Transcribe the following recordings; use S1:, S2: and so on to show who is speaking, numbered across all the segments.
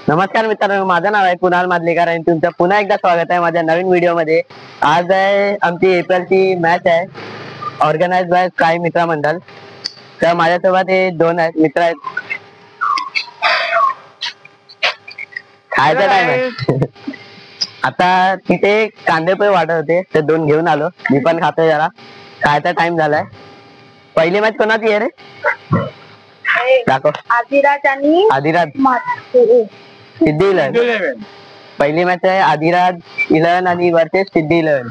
S1: नमस्कार मित्रांनो, माझं नाव आहे कुणाल मादलेकर आणि तुमचं पुन्हा एकदा स्वागत आहे माझ्या नवीन व्हिडिओ मध्ये। आज आहे आमची एपीएल ची मॅच आहे, ऑर्गनाइज बाय स्काय मित्र मंडळ। तर माझ्यासोबत हे दोन मित्र आहेत। खायचा टाइम आहे आता तिथे कांदे पोहे वाटत होते, ते दोन घेऊन आलो। मी पण खातोय, जरा खायचा टाइम झालाय। पहिली मॅच कोणाची आहे रे? दाखव।
S2: आदिराज आणि
S1: आदिराज सिद्धी 11। पहिली मॅच आहे आदिराज 11 आणि वर्सेस सिद्धी 11।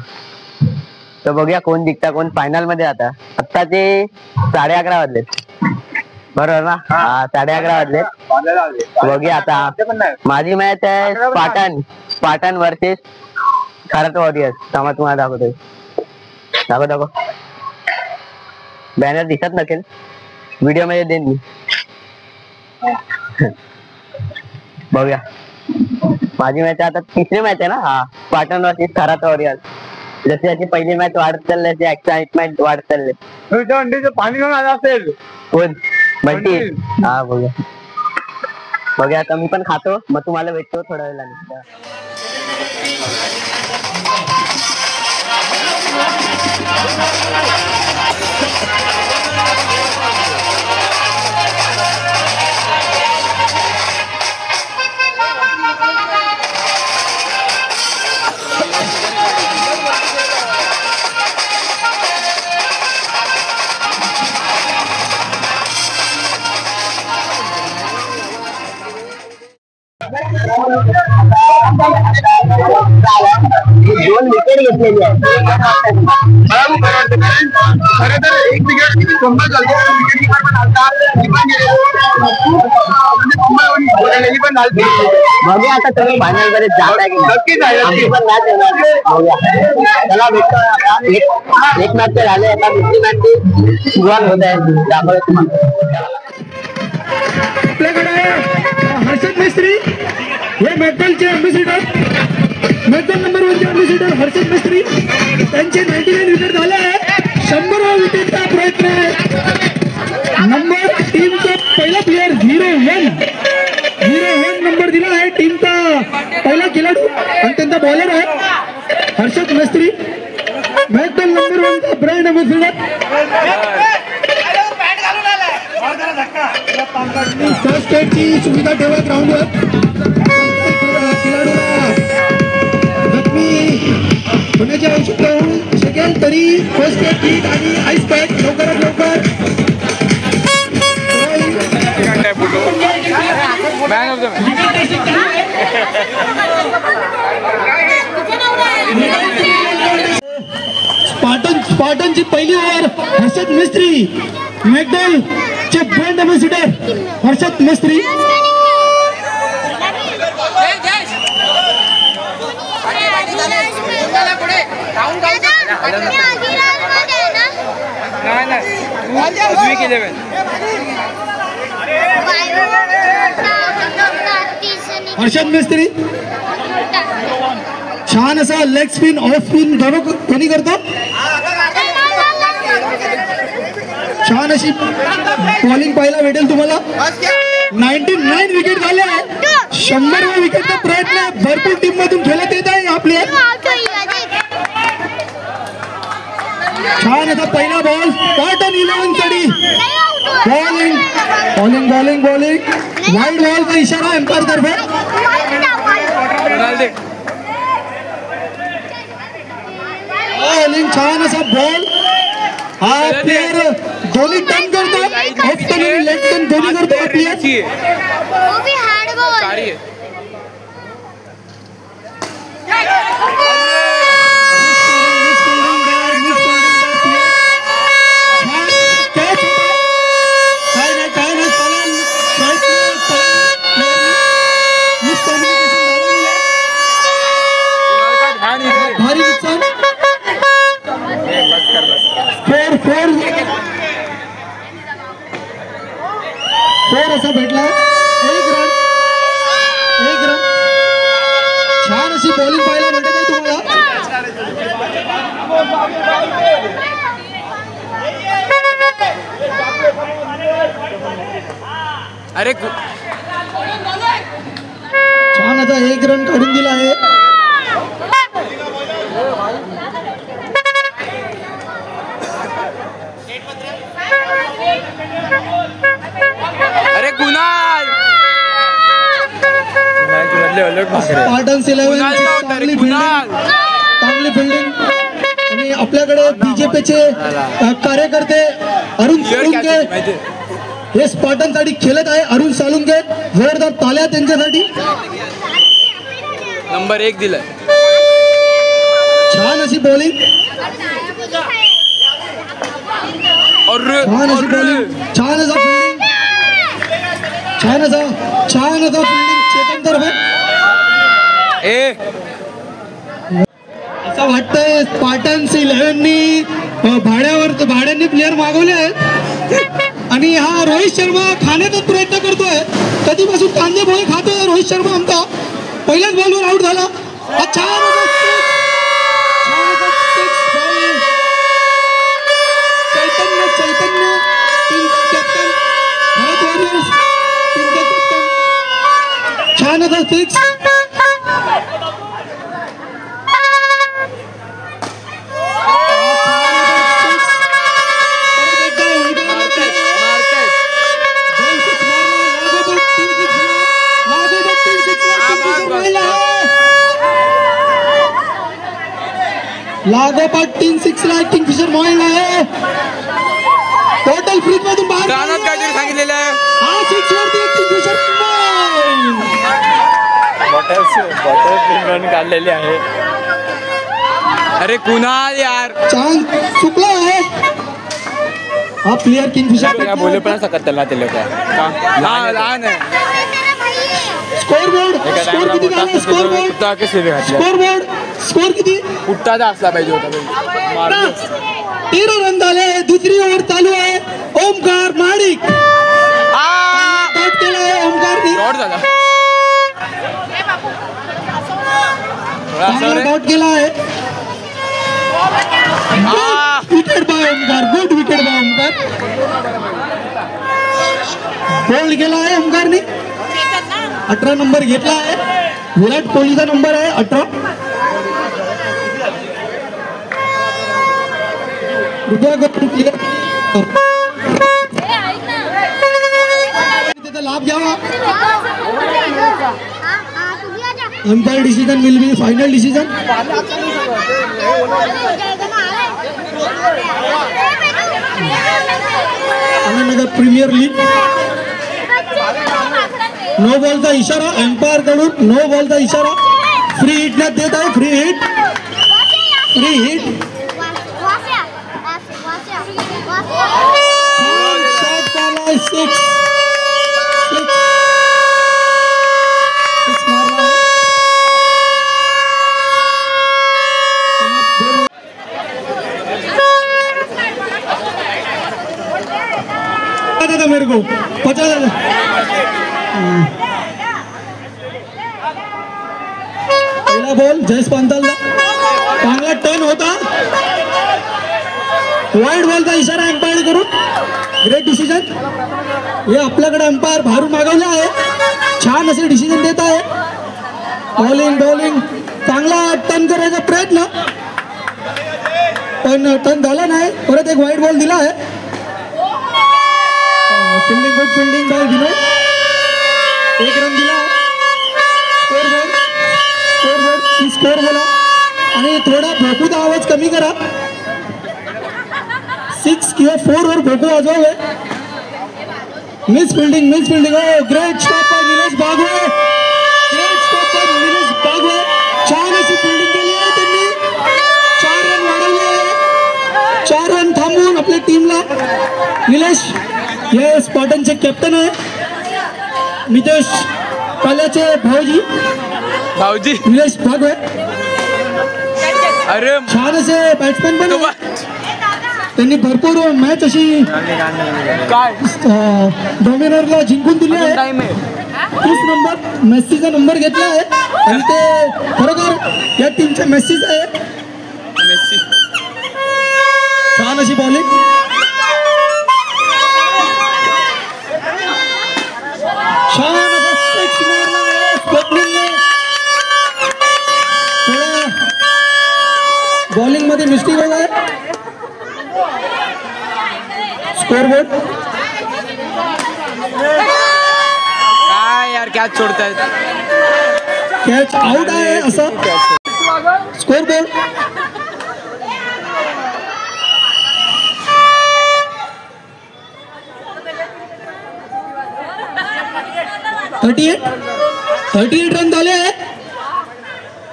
S1: तर बघूया कोण जिंकता, कोण फायनल मध्ये आता। आत्ताचे 11:30 वाजलेत, बरोबर ना? हा, 11:30 वाजलेत। बघूया आता माझी मॅच आहे स्पार्टन वर्सेस खरत वॉरियर्स। तुम्हाला दाखवतोय, दाखव। बॅनर दिसत नसेल, व्हिडिओ मध्ये देईन मी। बघूया माझी मॅच आता तिसरी मॅच आहे ना। हा, स्पार्टन वर्सेस खरत वॉरियर्स। जशी याची पहिली मॅच वाढत चालली, त्याची एक्साइटमेंट वाढत चालली।
S2: पाणी घेऊन आला असेल
S1: कोण? बंटी। हा, बघूया आता मी पण खातो, मग तुम्हाला भेटतो थोड्या वेळाने। दोन विकेट घेतलेली आहे।
S2: खरं तर एक विकेट कंपल झाली,
S1: बघूया आता तुम्ही फायनल मध्ये जाता की नक्की जायला पण मॅच येणार। त्याला भेटतो आता। एक मॅच झाले, आता दुसरी मॅच सुरुवात होत आहे। त्यामुळे
S3: आपल्याकडे हर्षद मिस्त्री हे मेटलचे अँबॅसिडर, मेटल नंबर 1 चे अँबॅसिडर हर्षद मिस्त्री। त्यांचे 99 विकेट झाले आहे। 100 विकेटचा प्रयत्न आहे। नंबर टीमचा पहिला प्लेयर 01 नंबर दिला आहे टीमचा पहिला खेळाडू आणि त्यांचा बॉलर आहे हर्षद मिस्त्री, मेटल नंबर 1 चा ब्रँड अँबॅसिडर। फर्स्ट एडची सुविधा ठेवा ग्राउंडवर। खेळाडूला जखमी होण्याची आवश्यकता होऊ शकेल, तरी फर्स्ट एड किट आणि आईस पॅक लवकरात लवकर। स्पार्टनची पहिली ओव्हर हर्षद मिस्त्री, मॅकडल चे ब्रँड अँबॅसिडर हर्षद मिस्त्री। हर्षद मिस्त्री छान असा लेग स्पिन ऑफ स्पिन दोनों कोणी करतो। छान अशी बॉलिंग पाहायला भेटेल तुम्हाला। 99 विकेट झाले, 100 विकेटचा प्रयत्न भरपूर टीम मधून खेळत येत आहे आपले। छान असा पहिला बॉल स्पार्टन 11 साठी बॉलिंग वाईड बॉलचा इशारा एम्पायर तर्फे। बॉलिंग छान असा बॉल, हा प्लेयर दोन्ही टर्न करतो, ऑफ टर्न आणि लेग टर्न दोन्ही करतो हा प्लेयर।
S2: वो भी हार्ड बॉल
S3: भारी नुकसान। 4 असा भेटला। एक रन छान अशी बॉलिंग पाहायला भेटत आहे तुम्हाला।
S4: अरे
S3: असा 1 रन काढून दिला आहे.
S4: अरे कुणाल
S3: स्पार्टन्स 11 चांगली फिल्डिंग आणि आपल्याकडे बीजेपीचे कार्यकर्ते अरुण सालुंके हे स्पार्टन साठी खेळत आहे. अरुण सालुंके जोरदार ताल्या त्यांच्यासाठी.
S4: नंबर 1 दिलाय.
S3: छान अशी बॉलिंग छान अशी बॉलिंग छान असा फिल्डिंग छान असा फिल्डिंग चेतन तर्फे. असं वाटतंय स्पार्टन्स 11नी भाड्याने प्लेअर मागवले आहेत आणि हा रोहित शर्मा खाण्याचाच प्रयत्न करतोय. कधीपासून कांदे पोहे खातोय रोहित शर्मा आमचा. पहिल्याच बॉलवर आउट झाला. चैतन्य कॅप्टन भारत वॉरियर्स टीमचा कॅप्टन छान असा सिक्स. लागोपाठ 3 6 ला किंगफिशर मॉइल आहे. टोटल फ्रीज मधून बाहेर
S4: काहीतरी सांगितलेलं आहे.
S3: हा 6 वरती किंगफिशर
S4: बॉटल काढलेली आहे. अरे कुणाल यार
S3: चांग चुकला आहे. हा प्लेयर किंगफिशर
S4: बोलू पण सकत त्याला ते लोक लहान आहे.
S3: स्कोर किती झाला? स्कोर किती?
S4: कुठचा असला पाहिजे होता.
S3: 13 रन झाले. दुसरी ओव्हर चालू आहे. ओमकार माडिक आउट केला आहे. ओमकारने आउट केला आहे. Wicket by Omkar. Good wicket by Omkar. Bowled केला आहे ओमकारने. 18 नंबर घेतला आहे. विराट कोहलीचा नंबर आहे 18. त्याचा लाभ घ्यावा. Umpire decision will be final decision. Ahmednagar premier league. No बॉलचा इशारा एम्पायर कडून. नो बॉलचा इशारा. फ्री हिट न देत आहे. Free hit. शॉट झाला 6 मारला. मेरे को पता पहिला बॉल जयेश पांतालला चांगला टर्न होता. वाईड बॉलचा इशारा एम्पायर करून. Great decision. हे आपल्याकडे एम्पायर बाहेरून मागवले आहे. छान असे डिसिजन देत आहे. बॉलिंग चांगला टर्न करायचा प्रयत्न पण टर्न झाला नाही. परत एक वाईड बॉल दिला आहे. फिल्डिंग गुड फिल्डिंग बाय विनोद. 1 रन दिला. स्कोर बोला आणि थोडा भोकूचा आवाज कमी करा. 6 किंवा 4 वर भोकू वाजवावे. Misfielding. Great stop by Nilesh Bagwe. छान अशी फिल्डिंग केली आहे त्यांनी. 4 रन वाढवले. 4 रन थांबवून आपल्या टीमला. निलेश हे स्पार्टनचे कॅप्टन आहे. नितेश काल्याचे भाऊजी निलेश भागवे.
S4: अरे
S3: छान असे बॅट्समॅन पण त्यांनी भरपूर मॅच अशी डॉमिनरला जिंकून दिली आहे. 30 नंबर मेस्सीचा नंबर घेतला आहे आणि ते खरोखर या टीमचे मेस्सीच आहे. छान अशी बॉलिंग. छान असा 6 मारला आहे. स्कोरबोर्ड
S4: काय यार कॅच सोडतायत.
S3: कॅच आउट आहे असं स्कोरबोर्ड. थर्टी एट रन झाले आहे.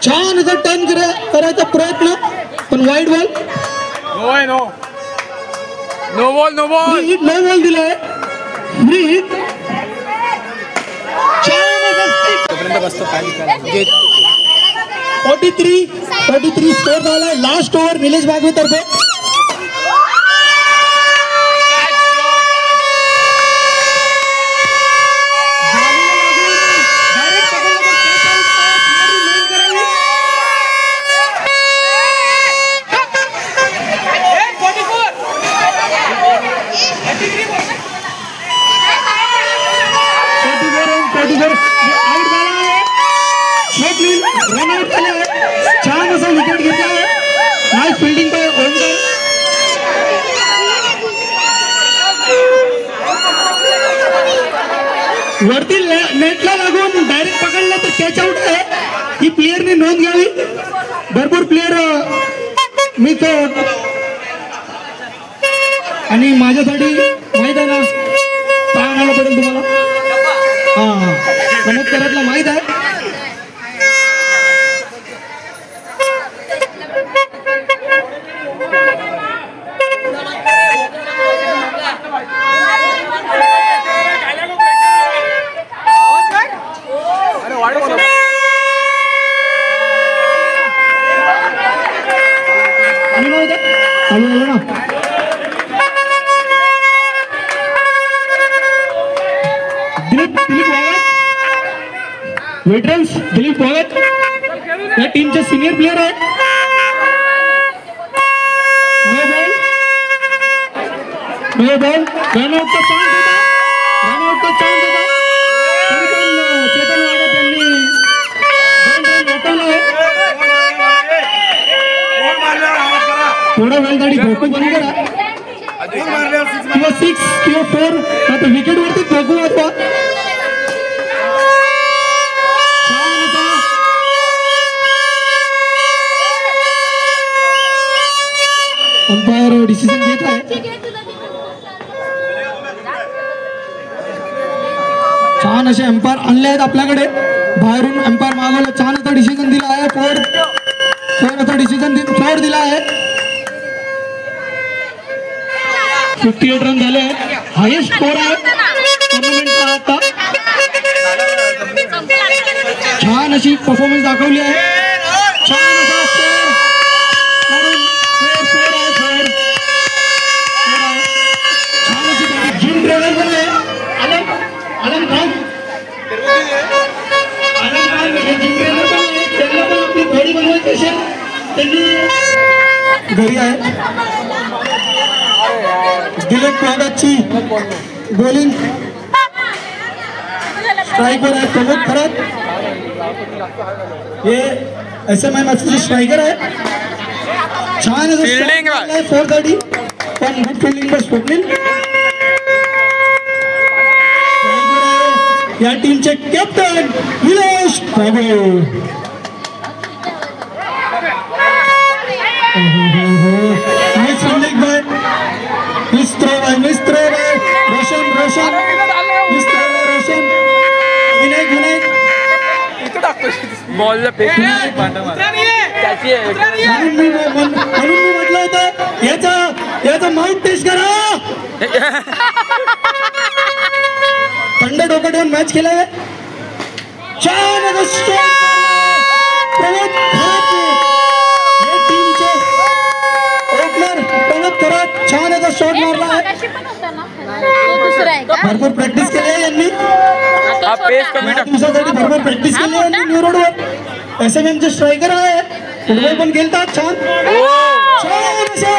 S3: छान असं टर्न करायचा प्रयत्न पण wide ball.
S4: No ball
S3: no ball दिलाय. Free hit. 43 स्कोर झालाय. लास्ट ओव्हर निलेश बागवे तर्फे. छान असा विकेट घेतला आहे. Nice fielding by Omkar. वरती नेटला लागून डायरेक्ट पकडला तर कॅच आउट आहे. ही प्लेअरने नोंद घ्यावी. भरपूर प्लेअर मी तो आणि माझ्यासाठी माहित आहे ना काय आणायला पडेल तुम्हाला. हा प्रमोद कराडला माहित आहे. वेटरन्स दिलीप भगत या टीमचे सिनियर प्लेअर आहेत. नो बॉल रनआउटचा चान्स होता. तरी पण चेतन वाघ यांनी 2 रन वाचवला आहे. थोडा वेळ गाडी भोकू बंद करा किंवा 6 किंवा 4 आता विकेट वरती भोकू वाचवा. अंपायर डिसिजन घेत आहे. छान असे अंपायर आणले आहेत आपल्याकडे. बाहेरून अंपायर मागवलं. छान असा डिसिजन दिला आहे. 4 डिसिजन 4 दिला आहे. 58 रन झाले आहेत. हायेस्ट स्कोर आहे टुर्नामेंटचा आता. छान अशी परफॉर्मन्स दाखवली आहे. छान असा स्कोर करून 4 आहे. छान अशी जिम ट्रेनर पण आहे आलम खान हे जिम ट्रेनर पण आहे. त्यांना पण आपली बॉडी बनवायची असेल त्यांनी घरी आहे. दिलीप वाघाची बॉलिंग स्ट्राइकर आहे प्रमोद खरात. हे SMI मॅचचे स्ट्रायकर आहे. छान फील्डिंग आहे. 430 पण गुड फील्डिंग बाय स्वप्नील. या टीमचे captain Nilesh Bagwe. Nice fielding by Mistry by Roshan Vinayak
S4: बॉलला
S3: म्हणून मी म्हटलं होतं याचा माउंट टेस्ट करा. थंड डोकं ठेवून मॅच केलाय. छान प्रमोद खरात या टीमचे ओपनर प्रमोद खरात छान असा शॉट मारला आहे. भरपूर प्रॅक्टिस केली आहे यांनी. दिवसासाठी भरपूर प्रॅक्टिस केली आहे यांनी. न्यू रोडवर SMMचे स्ट्रायकर आहे. फुटबॉल पण खेळतात. छान असे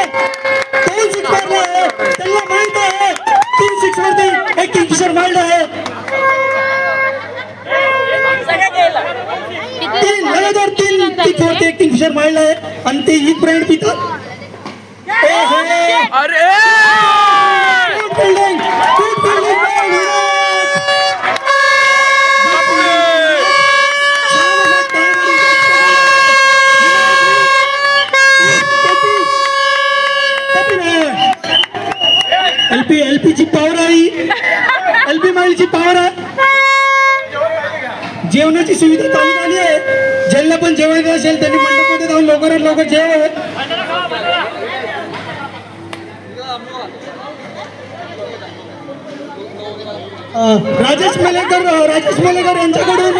S3: 2 सिक्स मारले आहे. त्यांना माहित आहे 3 सिक्स वरती एक किंगफिशर मारला आहे. 3 वरती एक किंगफिशर मारला आहे आणि ते इथपर्यंत पितात. जेवणाची सुविधा चालू झाली आहे. ज्यांना पण जेवायचं असेल त्यांनी मंडपामध्ये जाऊन लवकरात लवकर जेवावं. राजेश मलेकर यांच्याकडून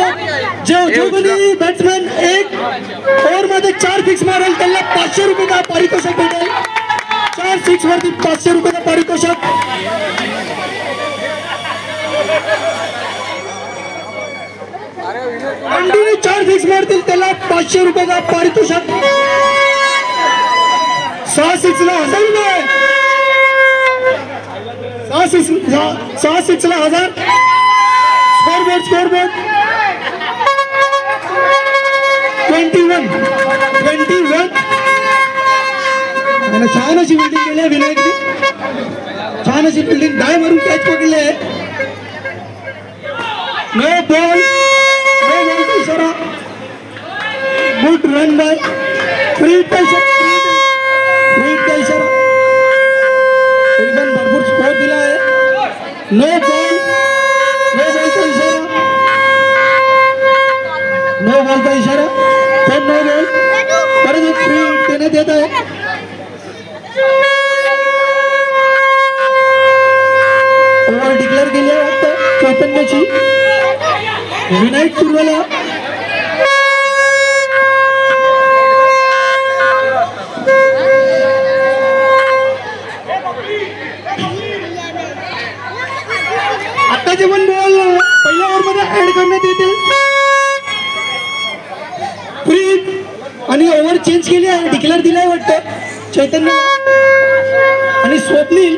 S3: जो कोणी बॅट्समॅन एक ओव्हर मध्ये 4 फिक्स मारेल त्याला 500 रुपये पारितोषिक भेटेल. 4 सिक्स वरती 500 रुपये पारितोषिक. कंटिन्यू 4 फिक्स मारतील त्याला 500 रुपये पारितोषिक. 6 सिक्सला 1000 रुपये. 6 सिक्सला 1000. स्कोरबोर्ड 21. आणि छान अशी बिल्डिंग केली आहे विनायकनी. छान अशी बिल्डिंग डाय मारून कॅच पकडले आहे. नो बॉल का इशारा. Good run by. फ्री का इशारा. एकदम भरपूर स्कोर दिला आहे. नो बॉल का इशारा. नो बॉल का इशारा. पण नो बॉल. परत एक फ्री देण्यात येत आहे. ओव्हर डिक्लेअर केली आहे वाटतं चैतन्याची. विनायक सुरवाला. आताचे पण बॉल पहिल्या ओव्हर मध्ये ऍड करण्यात येतील. फ्री आणि ओव्हर चेंज केली आहे. डिक्लेअर दिलाय वाटतं चैतन्याला. आणि स्वप्नील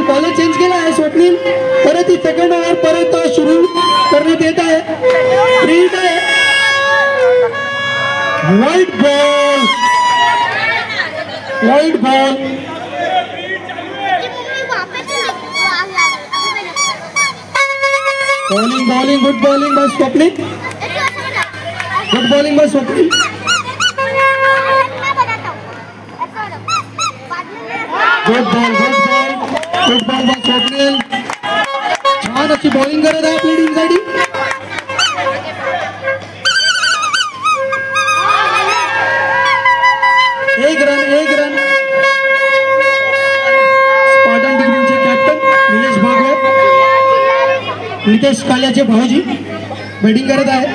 S3: बॉलर चेंज केला आहे. स्वप्नील परत ही सेकंड ओव्हर परत सुरू करण्यात येत आहे. फ्री आहे. White ball. Bowling good bowling bye Swapnil. Good ball by Swapnil. छान अशी बॉलिंग करत आहे आपली टीमसाठी. एक रन. स्पार्टन टीमचे कॅप्टन निलेश भागवत, नितेश काल्याचे भाऊजी बॅटिंग करत आहे.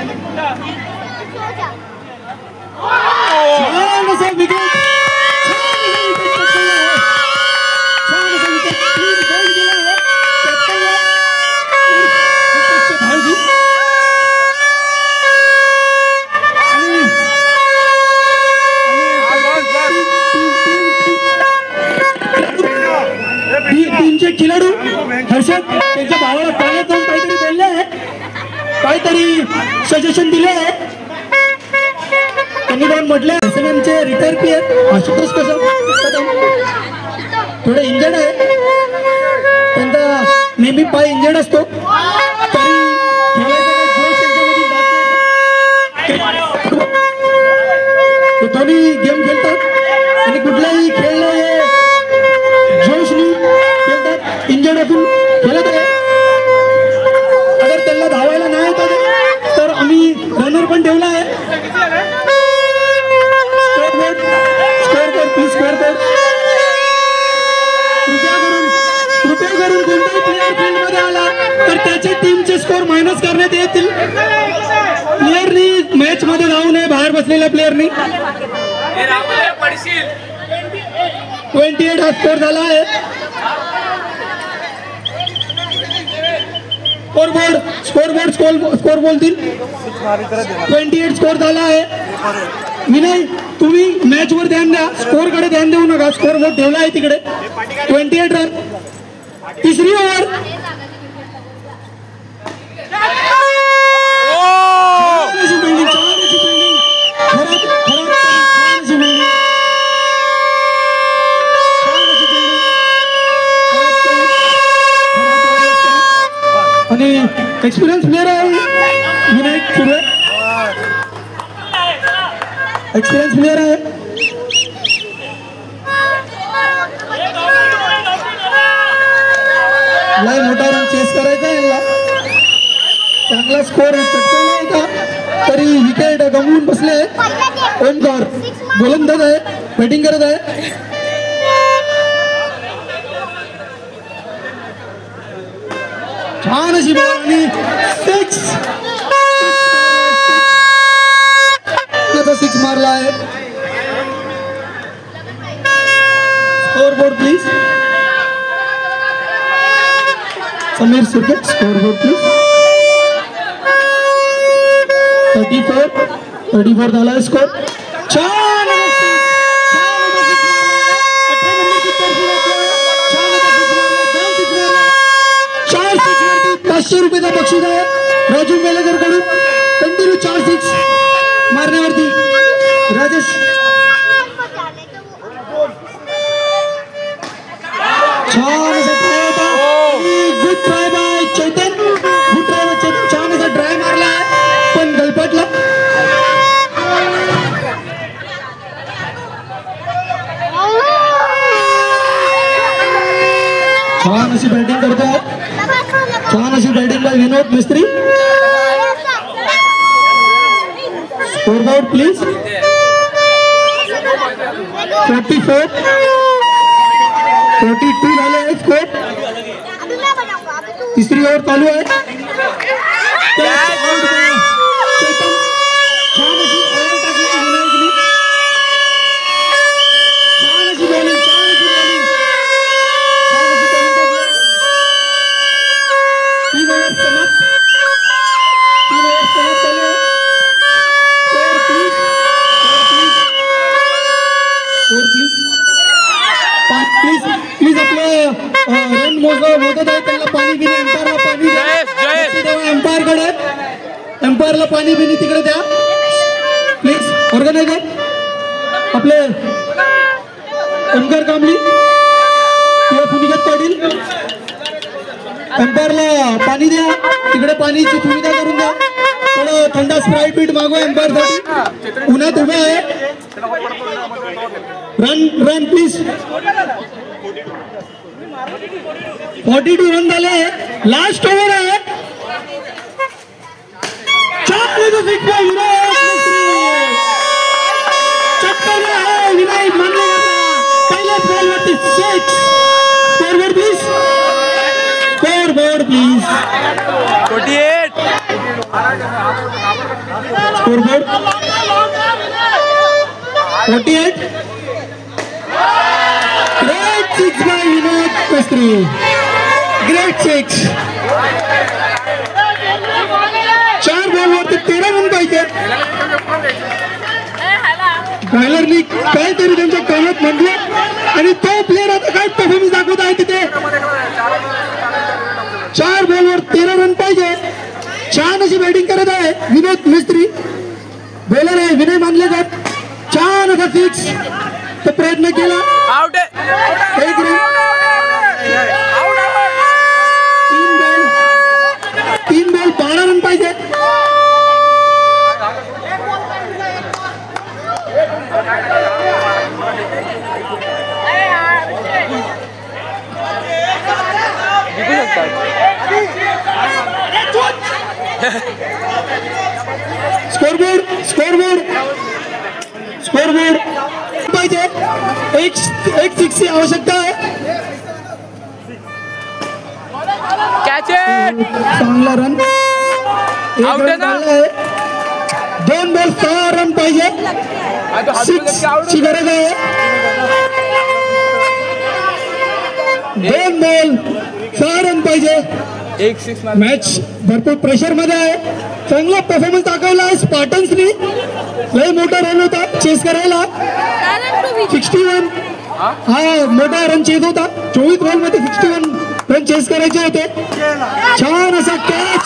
S3: छान असा विकेट. टीमचे खेळाडू हर्षद त्यांच्या भावाला पाण्यात जाऊन काहीतरी बोलले आहे. काहीतरी सजेशन दिले आहे. त्यांनी जाऊन म्हटले आमचे रिटायर प्लेयर आशुतोष कदम थोडे इंजर्ड आहे. त्यांचा नेहमी पाय इंजर्ड असतो तरी खेळायचा जोश त्यांच्यामधून जात नाही. ते दोन्ही गेम खेळतात आणि कुठलाही खेळणं हे जोशनी खेळतात. इंजर्ड असून खेळत आहे. अगर त्यांना धावायला नाही तर आम्ही रनर पण ठेवला आहे. कृपया करून कोणताही प्लेअर फील्ड मध्ये आला तर त्याच्या टीमचे स्कोर मायनस करण्यात येतील. प्लेअरनी मॅच मध्ये जाऊ नये. बाहेर बसलेल्या प्लेअरनी 28 हा स्कोर झाला आहे. स्कोर बोलतील 28 स्कोर झाला आहे. विनय तुम्ही मॅच वर ध्यान द्या. स्कोर कडे ध्यान देऊ नका. स्कोर बोर्ड ठेवला आहे तिकडे. 28 रन. तिसरी ओव्हर. आणि एक्सपिरियन्स प्लेअर आहे विनायक सुरे. एक्सपिरियन्स प्लेअर आहे. लय मोठा रन चेस करायचा आहे. चांगला स्कोर चटकावला होता तरी विकेट गमवून बसले. ओमकार गोलंदाज आहे, बॅटिंग करत आहे. छान अशी बॉल आणि 6 मारला आहे. Score board please. Sameer Surke score board please. 34 झाला स्कोर. छान 500 रुपयाचा बक्षीस आहे राजू मेलेकर कडून. कंटिन्यू 4 6 मारण्यावरती राजेश. छान असा ट्राय होता. Good try by Chaitan. Good try by Chaitan. छान असा ट्राय मारला आहे पण गलपटला. छान अशी बॅटिंग करतोय. छान अशी batting by Vinod Mistry. Score board please. 42 झाले आहे स्कोर. तिसरी ओव्हर चालू आहे. चेतन छान अशी ओव्हर टाकली विनायकने. छान अशी बॉलिंग. तीन ओव्हर समाप्त झाले. प्लीज आपले रन मोजत आहे त्यांना पाणी पिणे. एम्पायरला पाणी पिणे तिकडे द्या प्लीज. ऑर्गनायझर आपले ओमकार कांबळी किंवा पुनिगत पाटील एम्पायरला पाणी द्या. तिकडे पाणीची सुविधा करून द्या. थोडं थंडा स्प्राईट पीठ मागवा एम्पायरसाठी. उन्हात उभे आहे. Run please. 42 रन झाले. लास्ट ओव्हर आहे. विनायक मानले पहिल्याच बॉलवरती 6. Scoreboard please. Scoreboard please.
S4: 48.
S3: Scoreboard 48. Great 6 by Vinod Mistry. Great 6. 4 बॉलवरती 13 run पाहिजे. बॉलरनी काहीतरी त्यांच्या कानात म्हटलं आणि तो प्लेअर आता काय परफॉर्मन्स दाखवत आहे तिथे. 4 बॉलवर 13 रन पाहिजे. छान अशी बॅटिंग करत आहे विनोद मिस्त्री. बॉलर आहे विनय मानलेकर. छान असा 6 तो प्रयत्न केला.
S4: आउट आहे.
S3: 3 बॉल 12 रन पाहिजे. स्कोरबोर्ड पाहिजे. एक 6 ची आवश्यकता आहे.
S4: कॅच आहे.
S3: चांगला रन.
S4: आउट आहे ना.
S3: 2 बॉल 6 रन पाहिजे. 6 ची गरज आहे. 2 बॉल 6 रन पाहिजे.
S4: 1-6
S3: मॅच भरपूर प्रेशर मध्ये आहे. चांगला परफॉर्मन्स दाखवला आहे स्पार्टन्सनी. लय मोठा रन होता चेस करायला. 61 हा मोठा रन चेस होता. 24 बॉल मध्ये 61 रन चेस करायचे होते. छान असा कॅच.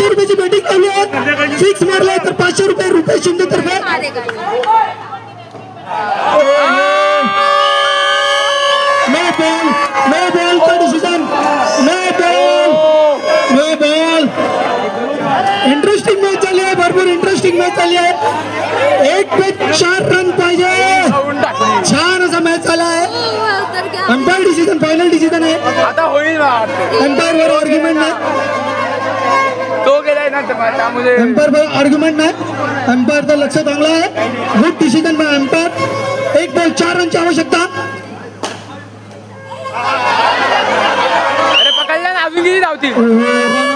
S3: रुपयाची बॅटिंग चालू आहे. 6 मारलाय तर 500 रुपये रुपये शिंदे तर्फे. नो बॉल का डिसिजन. नो 4 रन पाहिजे.
S4: खाऊन टाकली.
S3: छान असा मॅच झाला आहे. अंपायर डिसिजन फायनल डिसिजन आहे.
S4: आता होईल ना
S3: अंपायर वर आर्ग्युमेंट नाही.
S4: तो गेलाय ना त्यामुळे
S3: अंपायर वर आर्ग्युमेंट नाही. अंपायरचं लक्ष चांगलं आहे. Good decision bye umpire. 1 ball 4 रनची आवश्यकता.
S4: अरे पकडल्या ना अजून किती धावतील.
S3: रन